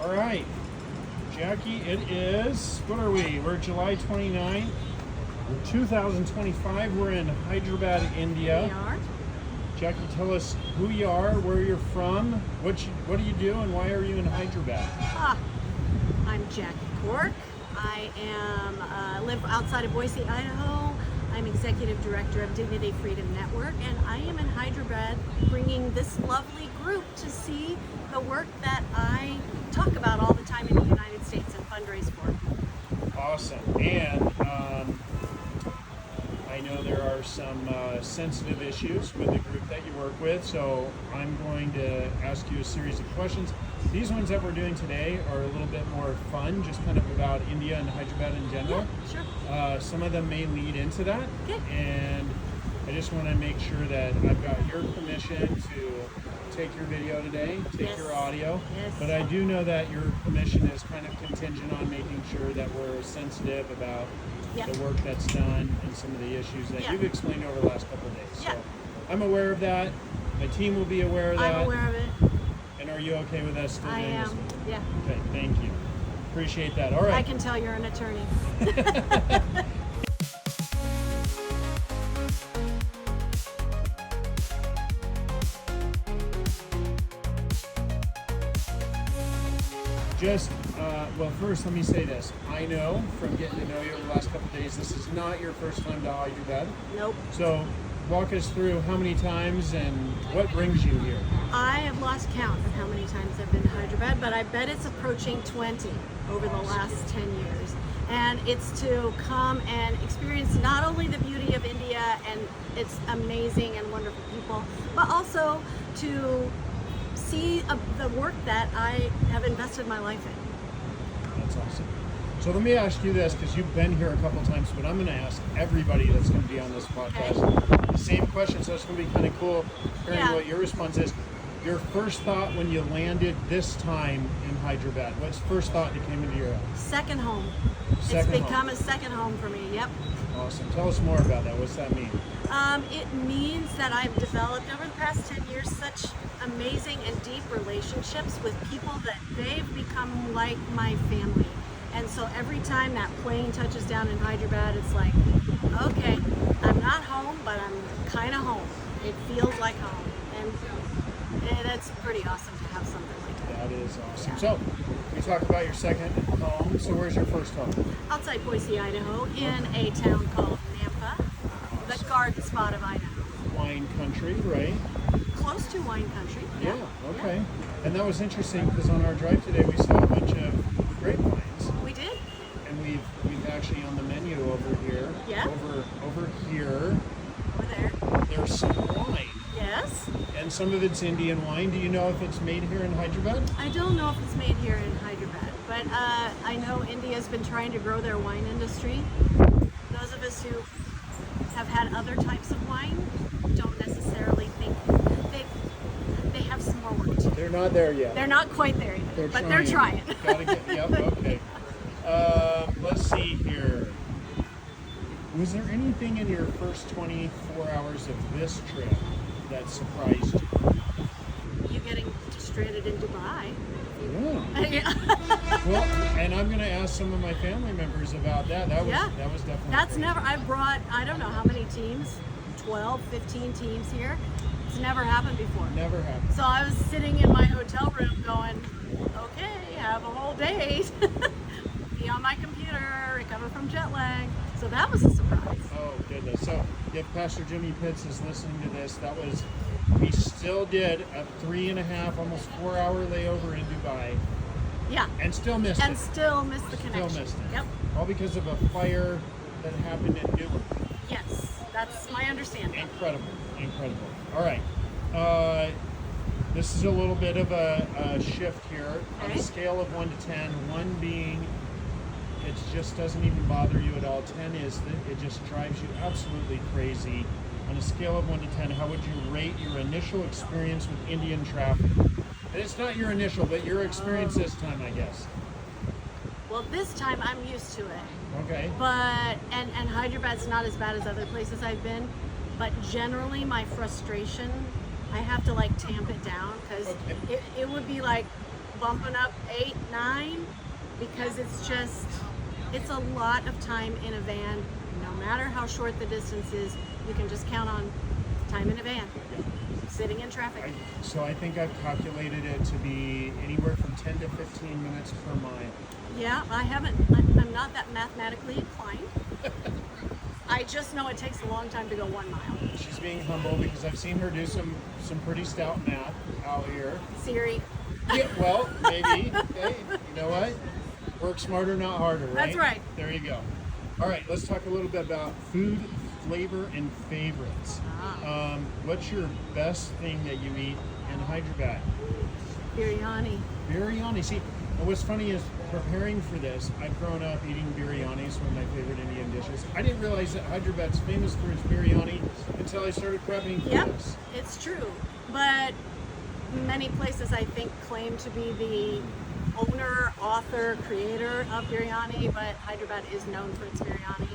All right, Jackie, it is, what are we? We're July 29th, 2025. We're in Hyderabad, India. We are. Jackie, tell us who you are, where you're from, what do you do, and why are you in Hyderabad? I'm Jackie Cork. I live outside of Boise, Idaho. I'm Executive Director of Dignity Freedom Network, and I am in Hyderabad bringing this lovely group to see the work that I talk about all the time in the United States and fundraise for. Awesome. And I know there are some sensitive issues with the group that you work with, so I'm going to ask you a series of questions. These ones that we're doing today are a little bit more fun, just kind of about India and Hyderabad in general. Yeah, sure. Some of them may lead into that, Okay. and I just want to make sure that I've got your permission to take your video today, take Yes. your audio, Yes. but I do know that your permission is kind of contingent on making sure that we're sensitive about Yep. the work that's done and some of the issues that Yeah. you've explained over the last couple of days. Yeah. So I'm aware of that. My team will be aware of that. I'm aware of it. And are you okay with us still I doing this? am. Yeah. Okay, thank you. Appreciate that. All right. I can tell you're an attorney. Well, first let me say this. I know from getting to know you over the last couple of days, this is not your first time to Hyderabad. Nope. So walk us through how many times and what brings you here. I have lost count of how many times I've been to Hyderabad, but I bet it's approaching 20 over the last 10 years. And it's to come and experience not only the beauty of India and its amazing and wonderful people, but also to see the work that I have invested my life in. That's awesome. So let me ask you this, because you've been here a couple times, but I'm going to ask everybody that's going to be on this podcast the same question. So it's going to be kind of cool hearing what your response is. Your first thought when you landed this time in Hyderabad, what's the first thought that came into your head? Second home. Second It's home. become a second home for me. Yep. Awesome. Tell us more about that. What's that mean? It means that I've developed over the past 10 years such amazing and deep relationships with people that they've become like my family. And so every time that plane touches down in Hyderabad, it's like, okay, I'm not home, but I'm kind of home. It feels like home. And it's pretty awesome to have something like that. That is awesome. Yeah. So we talked about your second home. So where's your first home? Outside Boise, Idaho, in a town called Nampa, the garden spot of Idaho. Wine country, right? Close to wine country. Yeah, okay. And that was interesting because on our drive today we saw a bunch of grapevines. We did. And we've actually on the menu over here. Yeah. Over here. Over there. There's some wine. Yes. And some of it's Indian wine. Do you know if it's made here in Hyderabad? I don't know if it's made here in Hyderabad, but I know India's been trying to grow their wine industry. Those of us who have had other types of wine don't necessarily think they have some more work to do. They're not there yet. They're not quite there yet, but they're trying. Gotta get, yep, okay. Let's see here. Was there anything in your first 24 hours of this trip that surprised you? You getting stranded in Dubai. Yeah. Well, and I'm going to ask some of my family members about that. That was definitely That's crazy. never, I brought, I don't know how many teams, 12, 15 teams here. It's never happened before. Never happened. So I was sitting in my hotel room going, okay, have a whole day. Be on my computer, recover from jet lag. So that was a surprise. Oh, goodness. So if Pastor Jimmy Pitts is listening to this, we still did a 3.5, almost 4 hour layover in Dubai. Yeah. And still missed And it. still missed the connection. Still missed it. Yep. All because of a fire that happened in Newark. Yes, that's my understanding. Incredible. All right. This is a little bit of a shift here. On a scale of 1 to 10, 1 being it just doesn't even bother you at all. 10 is that it just drives you absolutely crazy. On a scale of 1 to 10, how would you rate your initial experience with Indian traffic? And it's not your initial, but your experience this time, I guess. Well, this time I'm used to it. Okay. But, and Hyderabad's not as bad as other places I've been, but generally my frustration, I have to like tamp it down because it would be like bumping up 8, 9, because it's a lot of time in a van. No matter how short the distance is, you can just count on time in a van, sitting in traffic. So I think I've calculated it to be anywhere from 10 to 15 minutes per mile. Yeah, I'm not that mathematically inclined. I just know it takes a long time to go 1 mile. She's being humble because I've seen her do some pretty stout math out here. Siri. Yeah, well, maybe. Hey, you know what? Work smarter, not harder, right? That's right. There you go. All right, let's talk a little bit about food, flavor, and favorites. What's your best thing that you eat in Hyderabad? Biryani. Biryani. See, and what's funny is preparing for this, I've grown up eating biryani. It's one of my favorite Indian dishes. I didn't realize that Hyderabad's famous for its biryani until I started prepping for this. It's true. But many places, I think, claim to be the owner, author, creator of biryani, but Hyderabad is known for its biryani.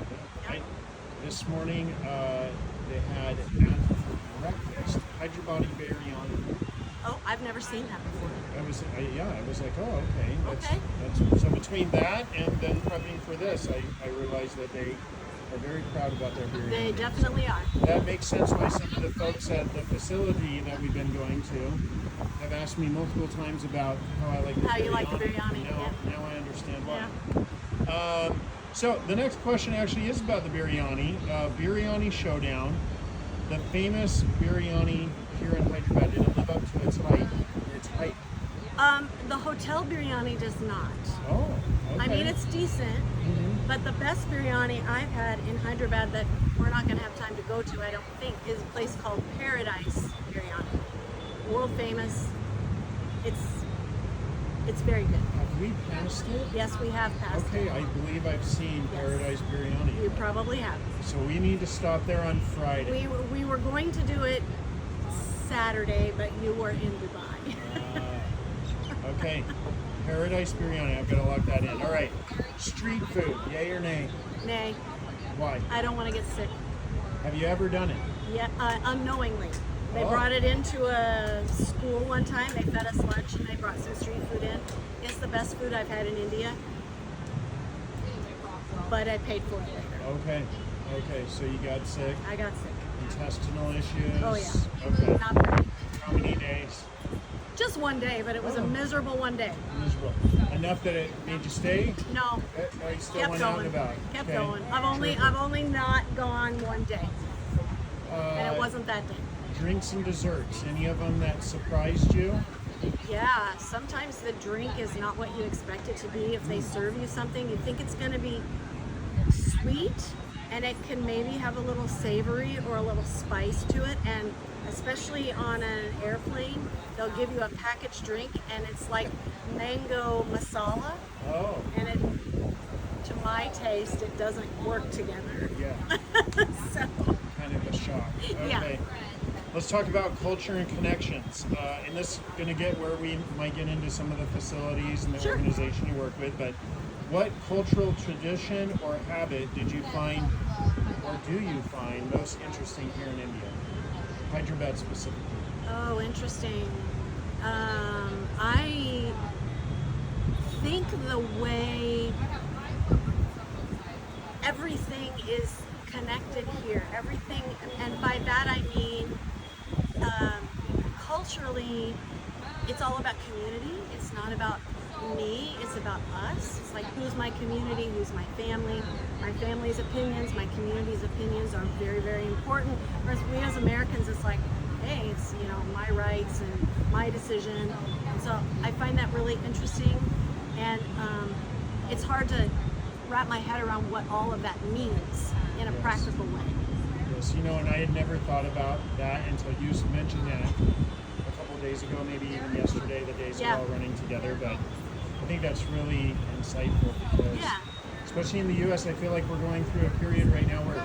This morning, they had at breakfast Hyderabadi biryani. Oh, I've never seen that before. I was like, oh, okay. That's so between that and then prepping for this, I realized that they are very proud about their biryani. They definitely are. That makes sense why some of the folks at the facility that we've been going to have asked me multiple times about how I like the How biryani. you like the biryani, Now I understand why. So the next question actually is about the biryani. Biryani Showdown. The famous biryani here in Hyderabad didn't live up to its hype. The hotel biryani does not. Oh, okay. I mean, it's decent, but the best biryani I've had in Hyderabad that we're not going to have time to go to, I don't think, is a place called Paradise Biryani. World famous. It's very good. Have we passed it? Yes, we have passed it. Okay, I believe I've seen Paradise Biryani. You probably have. So we need to stop there on Friday. We were going to do it Saturday, but you were in Dubai. Okay, Paradise Biryani. I've got to lock that in. All right, street food, yay or nay? Nay, Why? I don't want to get sick. Have you ever done it? Yeah, unknowingly. They Oh. brought it into a school one time. They fed us lunch and they brought some street food in. It's the best food I've had in India, but I paid for it later. Okay, so you got sick, I got sick. intestinal issues. Oh yeah. Okay. Not pretty. How many days? Just one day, but it was a miserable one day. Miserable. Enough that it made you stay? No, I still kept went out going. and about. Kept Okay. going. I've only not gone one day, and it Uh, wasn't that day. Drinks and desserts. Any of them that surprised you? Yeah, sometimes the drink is not what you expect it to be. If they serve you something, you think it's going to be sweet, and it can maybe have a little savory or a little spice to it. And especially on an airplane, they'll give you a packaged drink, and it's like mango masala, Oh, and it, to my taste, it doesn't work together. yeah. So, Kind of a shock. Okay. Yeah. Let's talk about culture and connections. And this is going to get where we might get into some of the facilities and the Sure. organization you work with, but what cultural tradition or habit did you find, or do you find, most interesting here in India? Hyderabad specifically. oh, interesting. I think the way everything is connected here, everything, and by that I mean culturally, it's all about community. It's not about me, it's about us. It's like, who's my community, who's my family. My family's opinions, my community's opinions are very, very important. Whereas we as Americans, it's like, hey, it's, my rights and my decision. And so I find that really interesting, and it's hard to wrap my head around what all of that means in a practical way. Yes, and I had never thought about that until you mentioned that a couple of days ago, maybe even yesterday, the days Yeah. we're all running together. But I think that's really insightful because, Yeah. especially in the U.S., I feel like we're going through a period right now where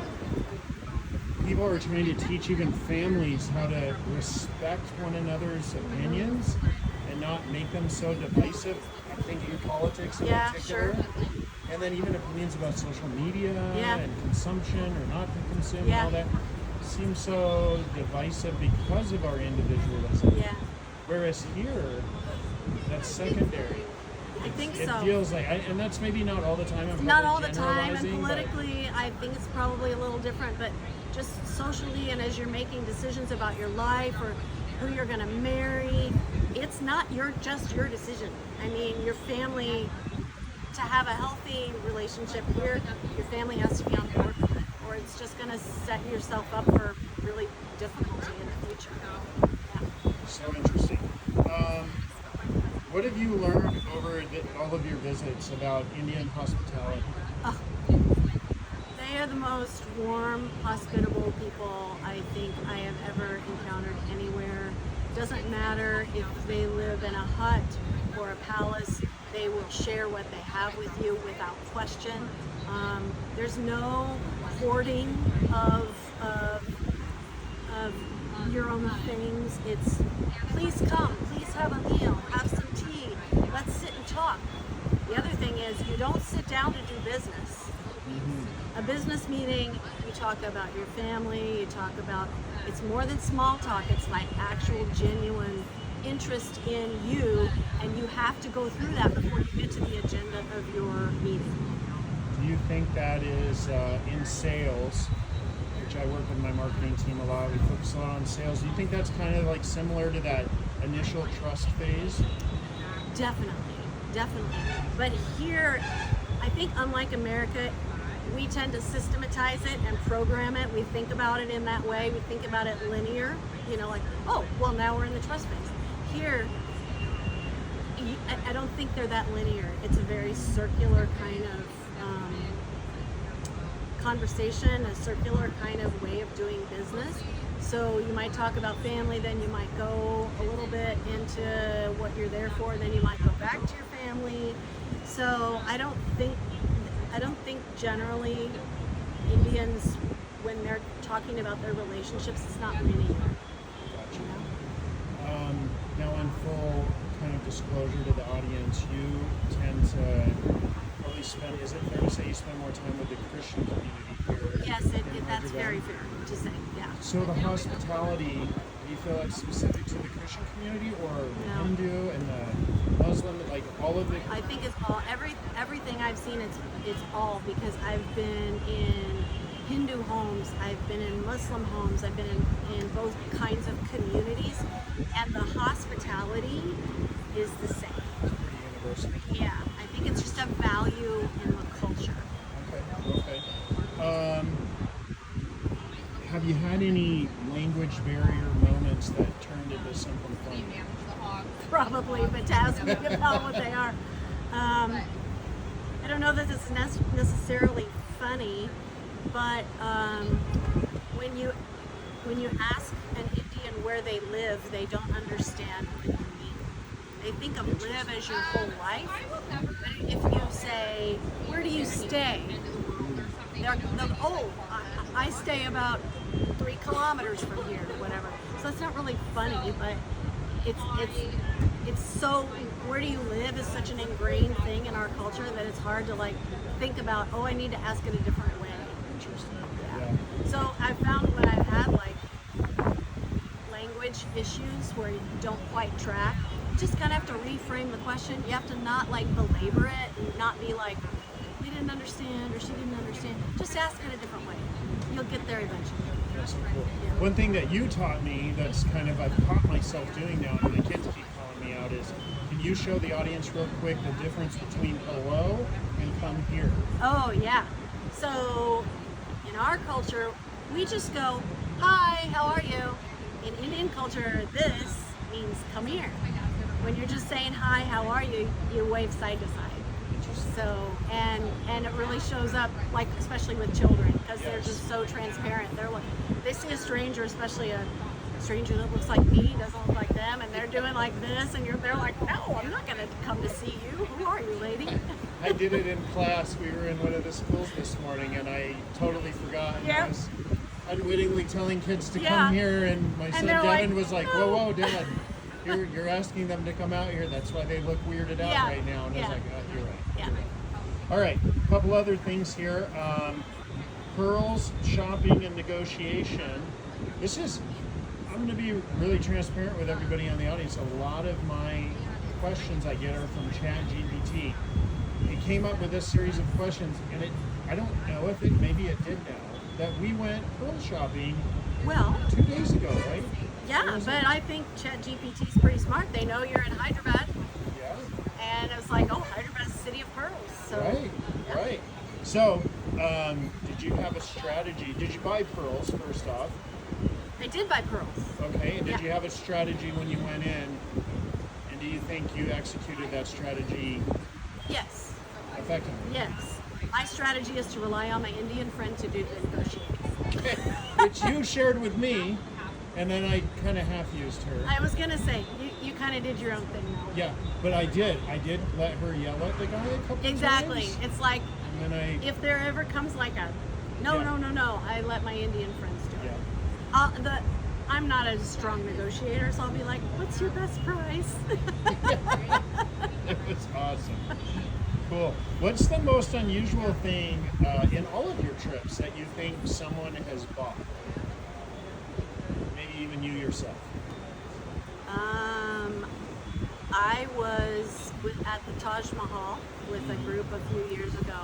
people are trying to teach even families how to respect one another's opinions and not make them so divisive. I'm thinking politics in Yeah, particular. sure. And then even opinions about social media Yeah. and consumption or not to consume and Yeah. all that seems so divisive because of our individualism. Yeah. Whereas here, that's secondary. I think It so. feels like, and that's maybe not all the time. I'm Not probably all the time, and generalizing, but- politically, I think it's probably a little different, but just socially, and as you're making decisions about your life or who you're going to marry, it's not just your decision. I mean, your family, to have a healthy relationship here, your family has to be on board with it, or it's just going to set yourself up for really difficulty in the future. Yeah. So interesting. What have you learned over all of your visits about Indian hospitality? Oh, they are the most warm, hospitable people I think I have ever encountered anywhere. Doesn't matter if they live in a hut or a palace, they will share what they have with you without question. There's no hoarding of your own things. It's please come, please have a meal, have some tea, let's sit and talk. The other thing is you don't sit down to do business. A business meeting, you talk about your family, you talk about, it's more than small talk, it's like actual genuine interest in you, and you have to go through that before you get to the agenda of your meeting. Do you think that is in sales, which I work with my marketing team a lot, we focus a lot on sales. Do you think that's kind of like similar to that initial trust phase? Definitely. But here, I think unlike America, we tend to systematize it and program it. We think about it in that way. We think about it linear, like, oh, well, now we're in the trust phase. Here, I don't think they're that linear. It's a very circular kind of conversation, a circular kind of way of doing business. So you might talk about family, then you might go a little bit into what you're there for, then you might go back to your family. So I don't think generally Indians, when they're talking about their relationships, it's not linear. Gotcha. Now, in full kind of disclosure to the audience, you tend to probably spend, is it fair to say you spend more time with the Christian community here? Yes, in that's Hyderabad? very fair to say, yeah. So the hospitality, do you feel it's specific to the Christian community or the No. Hindu and the Muslim, like all of the? I think it's all, everything I've seen, it's all, because I've been in Hindu homes, I've been in Muslim homes, I've been in both kinds of communities, and the hospitality is the same. Pretty universal. Yeah, I think it's just a value in the culture. Okay. Have you had any language barrier moments that turned into something fun? Probably, but to ask me about what they are. I don't know that it's necessarily funny, but when you ask an Indian where they live, they don't understand what you mean. They think of live as your whole life, but if you say, where do you stay? They'll oh, I stay about 3 kilometers from here, or whatever. So it's not really funny, but it's so, where do you live is such an ingrained thing in our culture that it's hard to like think about, oh, I need to ask it a different way. Yeah. So I found when I've had like language issues where you don't quite track, you just kind of have to reframe the question. You have to not like belabor it and not be like, they didn't understand or she didn't understand. Just ask it a different way. You'll get there eventually. That's so cool. Yeah. One thing that you taught me that's kind of I've caught myself doing now, and the kids keep calling me out, is can you show the audience real quick the difference between hello and come here? Oh yeah. So in our culture, we just go, hi, how are you? In Indian culture, this means come here. When you're just saying hi, how are you, you wave side to side. So, and it really shows up, like, especially with children, because they're just so transparent. They're like, they see a stranger, especially a stranger that looks like me, doesn't look like them, and they're doing like this, and they're like, no, I'm not going to come to see you. Who are you, lady? I did it in class. We were in one of the schools this morning, and I totally forgot. And I was unwittingly telling kids to come here, and my son Devin was like, whoa, Dylan, you're asking them to come out here. That's why they look weirded out right now. And I was like, oh, you're right. Yeah. All right, a couple other things here. Pearls, shopping, and negotiation. I'm going to be really transparent with everybody on the audience. A lot of my questions I get are from ChatGPT. It came up with this series of questions, and I don't know if maybe it did now, that we went pearl shopping Well, 2 days ago, right? yeah, but I think ChatGPT is pretty smart. They know you're in Hyderabad, Yeah. and it was like, oh, Hyderabad's the city of pearls. So, Right, yeah. right. So, did you have a strategy? Did you buy pearls first off? I did buy pearls. Okay, and did Yeah. you have a strategy when you went in? And do you think you executed that strategy Yes, effectively? yes. My strategy is to rely on my Indian friend to do the negotiating. Which you shared with me, and then I kind of half used her. I was gonna say, you kind of did your own thing though. Yeah, but I did let her yell at the guy a couple Exactly. times. It's like, And then if there ever comes like a, no, Yeah. no, I let my Indian friends do it. yeah. I'm not a strong negotiator, so I'll be like, what's your best price? It was awesome. Cool. What's the most unusual thing in all of your trips that you think someone has bought? Maybe even you yourself. I was at the Taj Mahal with a group a few years ago,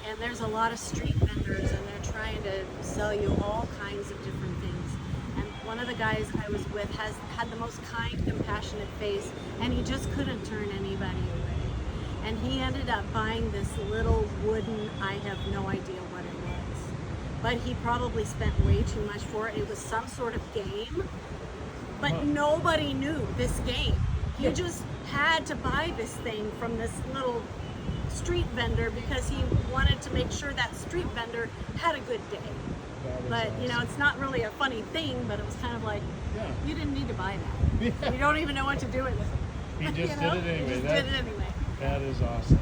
and there's a lot of street vendors, and they're trying to sell you all kinds of different things. And one of the guys I was with had the most kind, compassionate face, and he just couldn't turn anybody away. And he ended up buying this little wooden, I have no idea what it was, but he probably spent way too much for it. It was some sort of game, but Huh. nobody knew this game. He Yeah. just had to buy this thing from this little street vendor because he wanted to make sure that street vendor had a good day. That is But you know, awesome. it's not really a funny thing, but it was kind of like, Yeah. you didn't need to buy that. Yeah. You don't even know what to do with it. He just You know? did it anyway. He just That- did it anyway. That is awesome.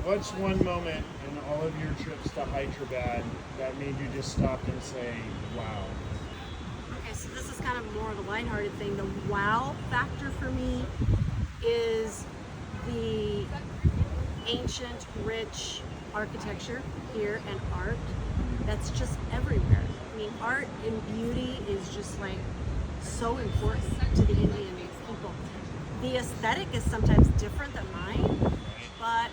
What's one moment in all of your trips to Hyderabad that made you just stop and say, wow? Okay, so this is kind of more of a lighthearted thing. The wow factor for me is the ancient, rich architecture here and art that's just everywhere. I mean, art and beauty is just like so important to the Indian people. The aesthetic is sometimes different than mine, but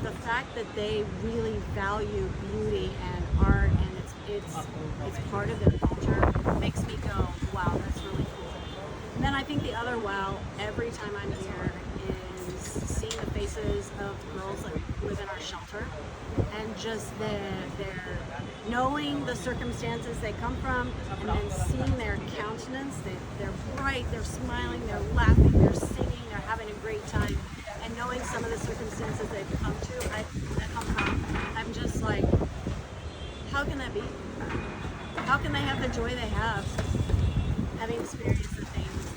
the fact that they really value beauty and art and it's part of their culture makes me go, wow, that's really cool. And then I think the other wow every time I'm here is seeing the faces of girls that live in our shelter and just their knowing the circumstances they come from and then seeing their countenance. They're bright, they're smiling, they're laughing, they're singing, they're having a great time. And knowing some of the circumstances they've come from, I'm just like, how can that be? How can they have the joy they have having experienced the things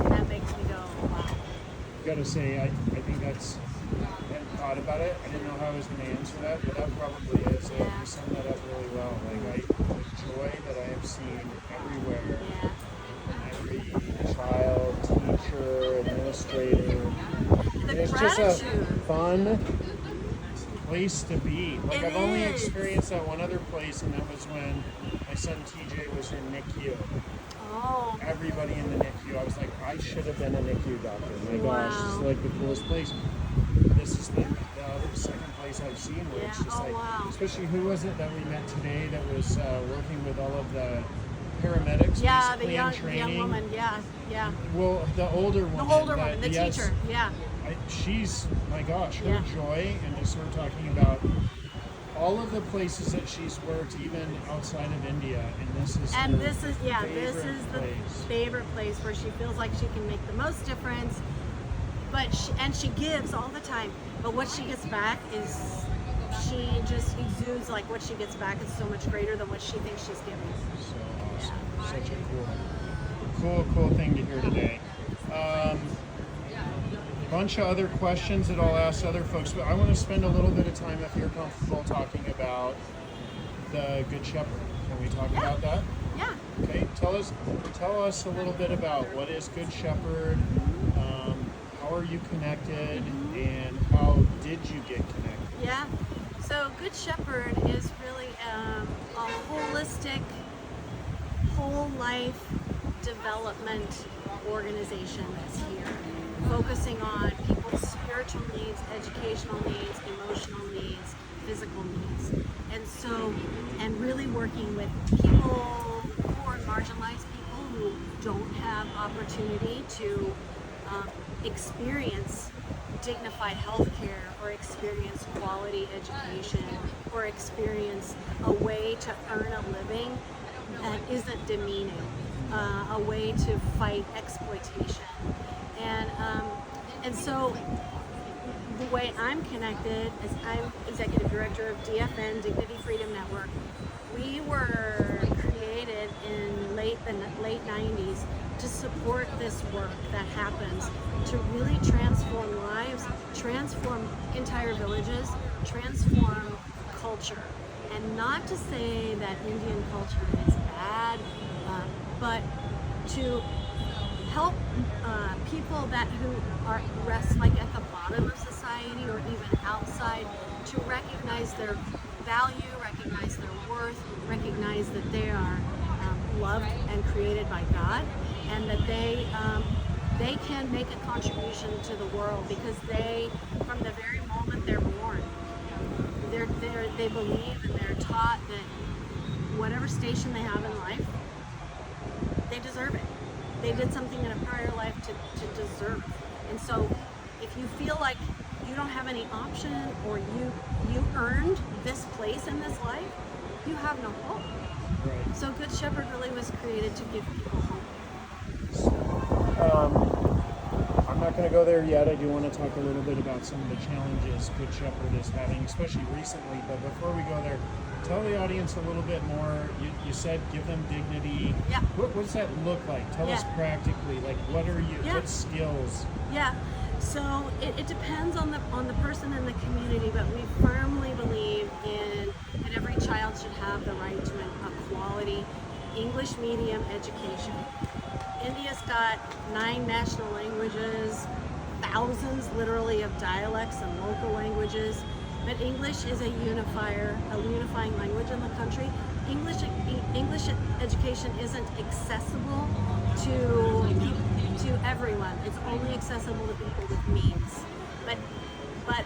that makes me go, wow. Gotta say, I think that's, I hadn't thought about it. I didn't know how I was going to answer that, but that probably is it. Yeah. You summed that up really well. Like, the joy that I have seen everywhere, Yeah. every child, teacher, administrator. The It's just a gratitude. fun place to be. Like, It I've only is. experienced that one other place, and that was when my son TJ was in NICU. Oh, Everybody in the NICU, I was like, I should have been a NICU doctor. My gosh, Wow. it's like the coolest place. This is the other second place I've seen where it's Yeah. just Oh, like, wow. especially who was it that we met today that was working with all of the paramedics yeah, basically the in young training. woman. Yeah, yeah. Well, the older The woman. older that- woman, the yes, teacher. Yeah. she's, my gosh, her Yeah. joy, and just her talking about all of the places that she's worked, even outside of India, and this is And her this is the favorite place. favorite place where she feels like she can make the most difference. But she gives all the time. But what she gets back is she just exudes like what she gets back is so much greater than what she thinks she's giving. So awesome. Such a cool thing to hear today. Bunch of other questions that I'll ask other folks, but I want to spend a little bit of time, if you're comfortable, talking about the Good Shepherd. Can we talk about that? Yeah. Okay. Tell us a little bit about what is Good Shepherd, how are you connected, and how did you get connected? Yeah. So Good Shepherd is really a holistic, whole life development organization that's here, focusing on people's spiritual needs, educational needs, emotional needs, physical needs. And so, and really working with people who are marginalized, people who don't have opportunity to experience dignified health care, or experience quality education, or experience a way to earn a living that isn't demeaning, a way to fight exploitation. And so the way I'm connected is I'm executive director of DFN, Dignity Freedom Network. We were created in the late 90s to support this work that happens to really transform lives, transform entire villages, transform culture. And not to say that Indian culture is bad, but to help people who rest like at the bottom of society or even outside, to recognize their value, recognize their worth, recognize that they are loved and created by God, and that they can make a contribution to the world, because they, from the very moment they're born, they believe and they're taught that whatever station they have in life, they deserve it. They did something in a prior life to deserve. And so if you feel like you don't have any option, or you earned this place in this life, you have no hope. Right. So Good Shepherd really was created to give people hope. I'm not going to go there yet. I do want to talk a little bit about some of the challenges Good Shepherd is having, especially recently. But before we go there, tell the audience a little bit more. You said give them dignity. Yeah. What does that look like? Tell us practically. Like, what are you? Yeah. What skills? Yeah. So it depends on the person in the community, but we firmly believe in that every child should have the right to a quality English medium education. India's got 9 national languages, thousands literally of dialects and local languages, but English is a unifying language in the country. English education isn't accessible to everyone. It's only accessible to people with means. But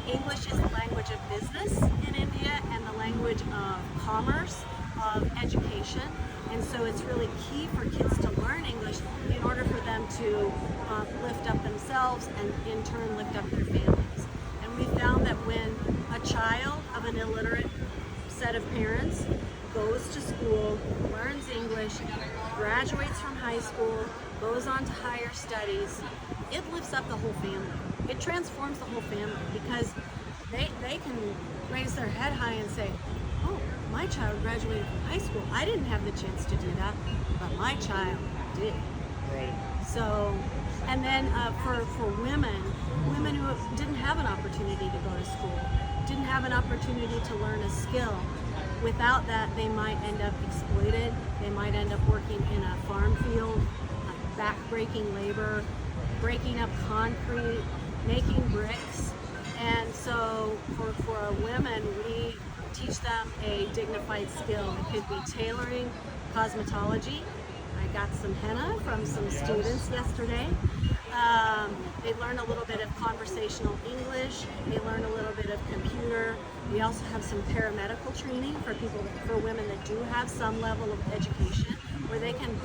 English is the language of business in India, and the language of commerce, of education. And so it's really key for kids to learn English in order for them to lift up themselves and in turn lift up their families. And we found that when a child of an illiterate set of parents goes to school, learns English, graduates from high school, goes on to higher studies, it lifts up the whole family. It transforms the whole family, because they can raise their head high and say, oh, my child graduated from high school. I didn't have the chance to do that, but my child did. Right. So, and then for women who didn't have an opportunity to go to school, didn't have an opportunity to learn a skill, without that they might end up exploited. They might end up working in a farm field, back-breaking labor, breaking up concrete, making bricks. And so for women, we teach them a dignified skill. It could be tailoring, cosmetology. I got some henna from some students yesterday. They learn a little bit of conversational English. They learn a little bit of computer. We also have some paramedical training for women that do have some level of education, where they can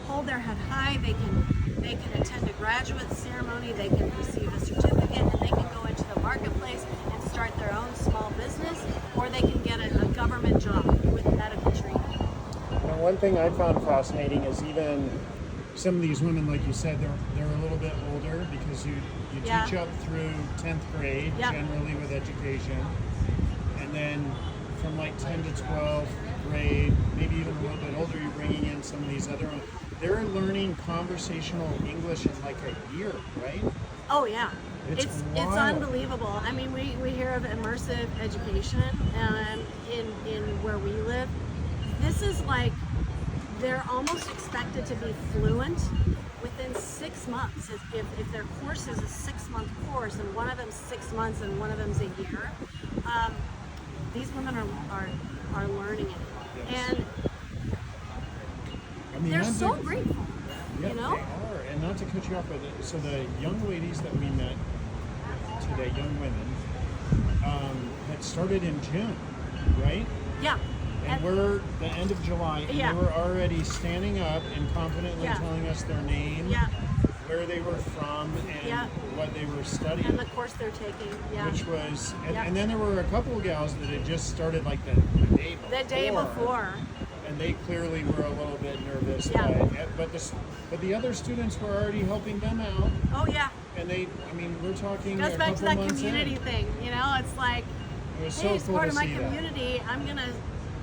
hold their head high. They can attend a graduate ceremony. They can receive a certificate, and they can go into the marketplace and start their own small business, or they can get a government job with medical training. And one thing I found fascinating is even some of these women, like you said, they're a little bit older, because you teach up through 10th grade, generally with education. And then from like 10 to 12th grade, maybe even a little bit older, you're bringing in some of these other ones. They're learning conversational English in like a year, right? Oh yeah. It's unbelievable. I mean, we hear of immersive education in where we live. This is like, they're almost expected to be fluent within 6 months. If their course is a 6-month course, and one of them's 6 months and one of them's a year, these women are learning it. Yes. And I mean, they're so grateful, yeah, you know? They are. not to cut you off, but so the young ladies that we met today, young women, had started in June, right? Yeah. And we're the end of July, and Yeah. they were already standing up and confidently Yeah. telling us their name, Yeah. where they were from, and Yeah. what they were studying. And the course they're taking. Yeah. Which was, Yeah. and then there were a couple of gals that had just started like the day before. The day before. And they clearly were a little bit nervous. Yeah. But the other students were already helping them out. Oh yeah. And we're talking Goes a back to couple that months community in. thing. You know, it's like, It was hey, so it's cool part to of my see that. community.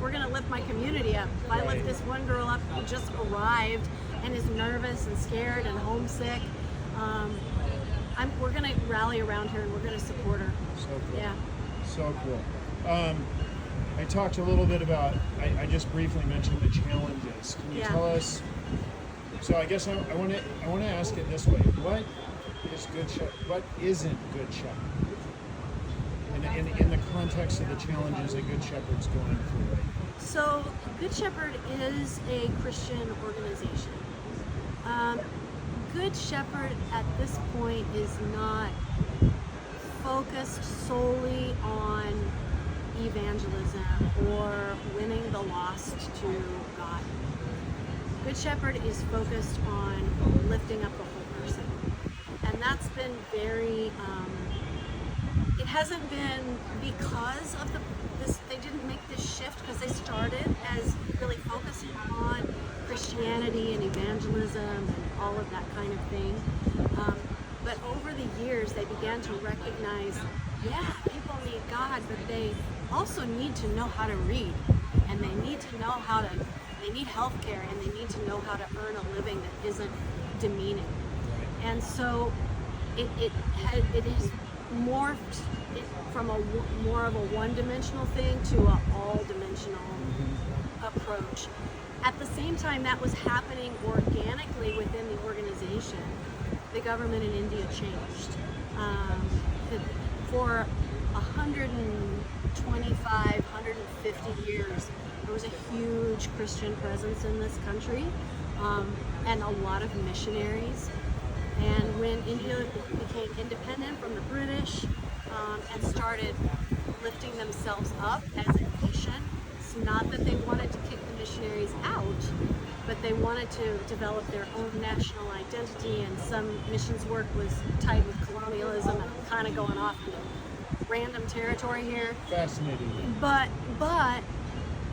We're gonna lift my community up. If I Right. lift this one girl up who just arrived and is nervous and scared and homesick, we're gonna rally around her and we're gonna support her. So cool. Yeah. So cool. I talked a little bit about, I just briefly mentioned the challenges. Can you Yeah. tell us, so I guess I want to ask it this way. What is good shepherd? What isn't good shepherd? In the context of the challenges that Good Shepherd's going through right now. So, Good Shepherd is a Christian organization. Good Shepherd at this point is not focused solely on evangelism or winning the lost to God. Good Shepherd is focused on lifting up the whole person. And that's been very, it hasn't been because of they didn't make this shift because they started as really focusing on Christianity and evangelism and all of that kind of thing. But over the years, they began to recognize, yeah, people need God, but they also need to know how to read, and they need to know they need healthcare, and they need to know how to earn a living that isn't demeaning. And so it has morphed from more of a one-dimensional thing to an all-dimensional approach. At the same time that was happening organically within the organization, the government in India changed. For 125, 150 years, there was a huge Christian presence in this country, and a lot of missionaries. And when India became independent from the British and started lifting themselves up as a nation, it's not that they wanted to kick the missionaries out, but they wanted to develop their own national identity, and some missions work was tied with colonialism, and I'm kind of going off into random territory here. Fascinating. But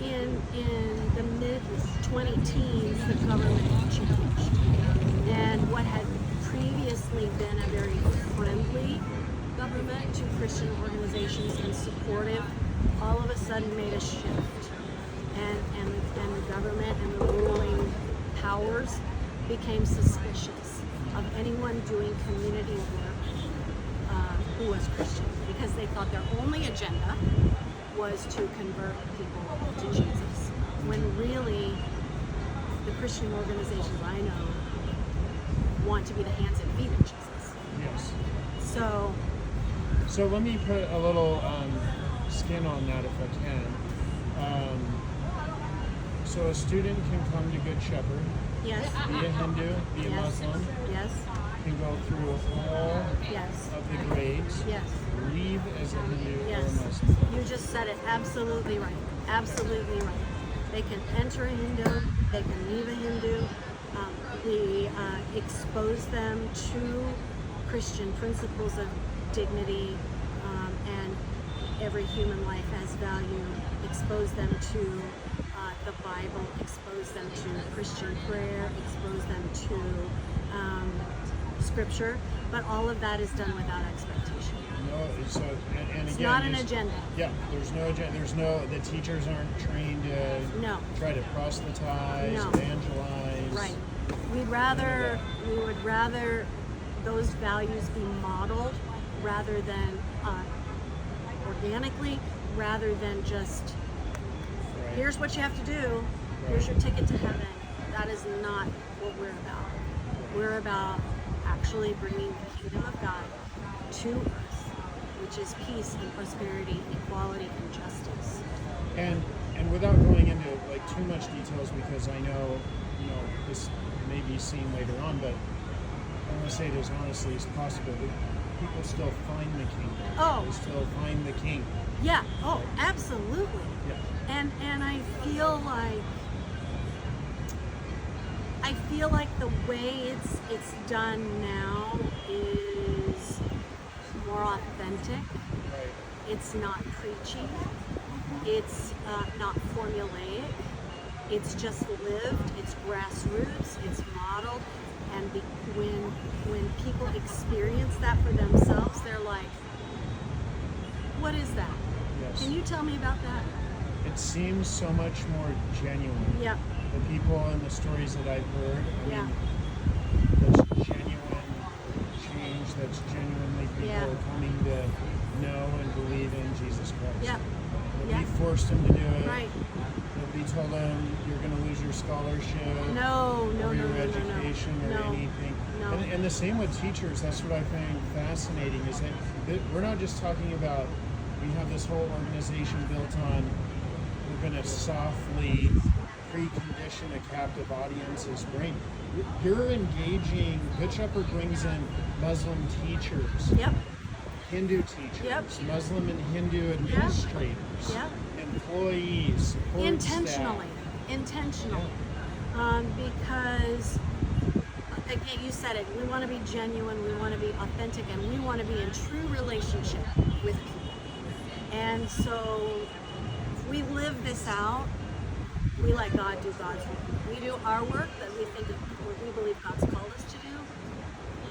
in the mid-2010s, the government changed, and what had previously been a very friendly government to Christian organizations and supportive, all of a sudden made a shift, and the government and the ruling powers became suspicious of anyone doing community work who was Christian, because they thought their only agenda was to convert people to Jesus, when really the Christian organizations I know want to be the hands and feet of Jesus. Yes. So let me put a little skin on that if I can. So a student can come to Good Shepherd, yes, be a Hindu, be a yes, Muslim, yes, can go through all yes, of the grades, yes, leave as a Hindu or a yes. Muslim. You just said it absolutely right. Absolutely right. They can enter a Hindu, they can leave a Hindu. We expose them to Christian principles of dignity, and every human life has value. Expose them to the Bible, expose them to Christian prayer, expose them to Scripture, but all of that is done without expectation. No, so and It's again, not an agenda. Yeah, there's no agenda. The teachers aren't trained to No. try to proselytize, No. evangelize. Right. We would rather those values be modeled rather than organically, rather than just, Right. here's what you have to do, here's your ticket to heaven. That is not what we're about. We're about actually bringing the kingdom of God to earth, which is peace and prosperity, equality and justice. And without going into like too much details, because I know this may be seen later on, but I'm going to say it as honestly as possible, but people still find the kingdom. Oh. They still find the king. Yeah. Oh, absolutely. Yeah. And I feel like the way it's done now is more authentic. Right. It's not preachy. It's not formulaic. It's just lived. It's grassroots. It's modeled. And when people experience that for themselves, they're like, "What is that? Yes. Can you tell me about that?" It seems so much more genuine. Yep. The people and the stories that I've heard, I Yeah. mean, that's genuine change, that's genuinely people Yeah. coming to know and believe in Jesus Christ. Yep. Nobody Yep. forced them to do it. Right. Nobody told them you're going to lose your scholarship. No, no, or no, your no, education no, no. or anything. No. And the same with teachers. That's what I find fascinating is that we're not just talking about, we have this whole organization built on, we're going to softly precondition a captive audience's brain. You're engaging, Good Shepherd brings in Muslim teachers, Yep. Hindu teachers, Yep. Muslim and Hindu administrators, Yep. employees, support Intentionally. staff. Intentionally. Because, again, you said it, we want to be genuine, we want to be authentic, and we want to be in true relationship with people. And so, if we live this out, we let God do God's work. We do our work that we think, what we believe God's called us to do,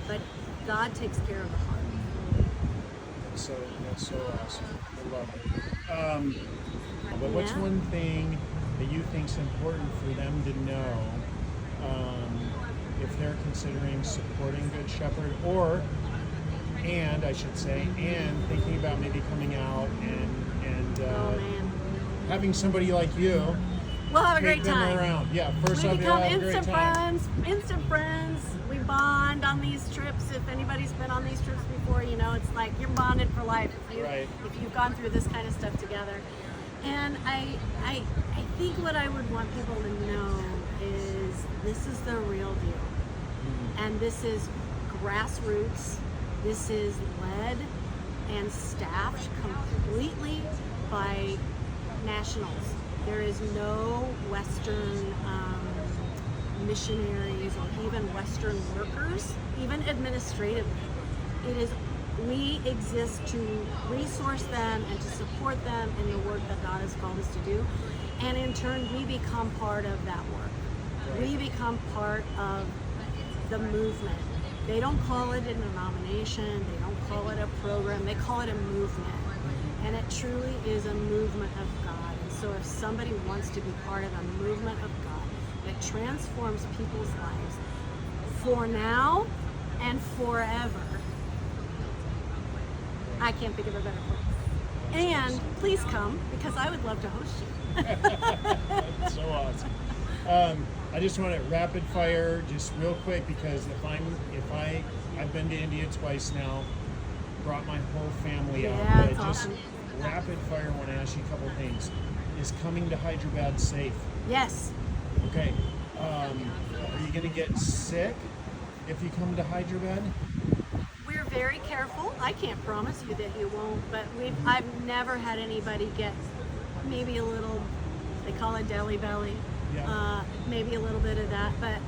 but God takes care of the heart. So that's so awesome. I love it. But what's Yeah. one thing that you think is important for them to know if they're considering supporting Good Shepherd, and thinking about maybe coming out and Oh man. having somebody like you We'll have a take great them time. around? Yeah, first We off, you'll become have a great instant time. friends, instant friends. We bond on these trips. If anybody's been on these trips before, you know, it's like you're bonded for life Right. if you've gone through this kind of stuff together. And I think what I would want people to know is this is the real deal. And this is grassroots. This is led and staffed completely by nationals. There is no Western missionaries or even Western workers, even administratively. It is, we exist to resource them and to support them in the work that God has called us to do. And in turn, we become part of that work. We become part of the movement. They don't call it a denomination, they don't call it a program, they call it a movement. And it truly is a movement of God. And so if somebody wants to be part of a movement of God that transforms people's lives for now and forever, I can't think of a better place. And please come, because I would love to host you. That's so awesome. I just want to rapid fire, just real quick, because I've been to India twice now, brought my whole family out. Yeah, But that's just awesome. rapid fire, I want to ask you a couple things. Is coming to Hyderabad safe? Yes. Okay. Are you going to get sick if you come to Hyderabad? We're very careful. I can't promise you that you won't, but I've never had anybody get maybe a little, they call it deli belly, Yeah. maybe a little bit of that, but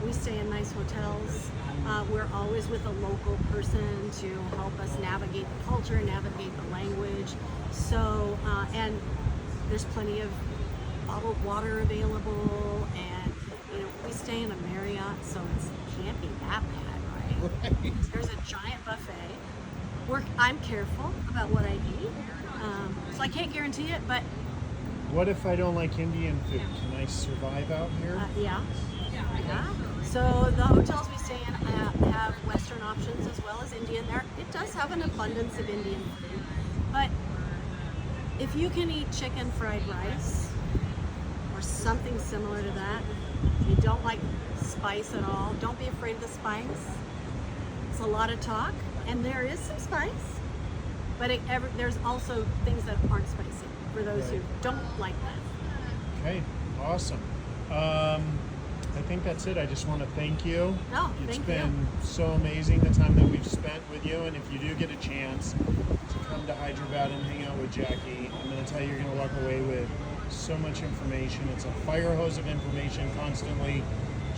we stay in nice hotels. We're always with a local person to help us navigate the culture, navigate the language. So, and there's plenty of bottled water available, and you know, we stay in a Marriott, so it can't be that bad, right? Right. There's a giant buffet. I'm careful about what I eat, so I can't guarantee it, but What if I don't like Indian food? Can I survive out here? yeah. So the hotels we stay in have Western options as well as Indian. It does have an abundance of Indian food, but if you can eat chicken fried rice or something similar to that, if you don't like spice at all, don't be afraid of the spice. It's a lot of talk, and there is some spice, but there's also things that aren't spicy for those who don't like that. Okay, awesome. I think that's it. I just want to thank you. No, It's thank been you. so amazing the time that we've spent with you. And if you do get a chance to come to Hyderabad and hang out with Jackie, I'm going to tell you, you're going to walk away with so much information. It's a fire hose of information constantly.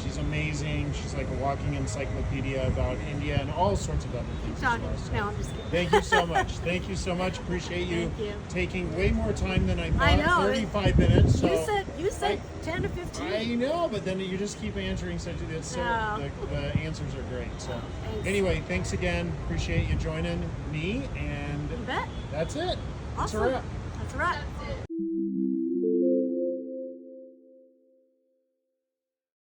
She's amazing. She's like a walking encyclopedia about India and all sorts of other things. John, as well. So no, I'm just kidding. thank you so much. Thank you so much. Appreciate you, Thank you. taking way more time than I thought. I know. 35 minutes. So You said 10 to 15. I know, but then you just keep answering such. It's so No. the answers are great. So Thanks. anyway, thanks again. Appreciate you joining me, and You bet. that's it. That's a Awesome. wrap. That's a wrap.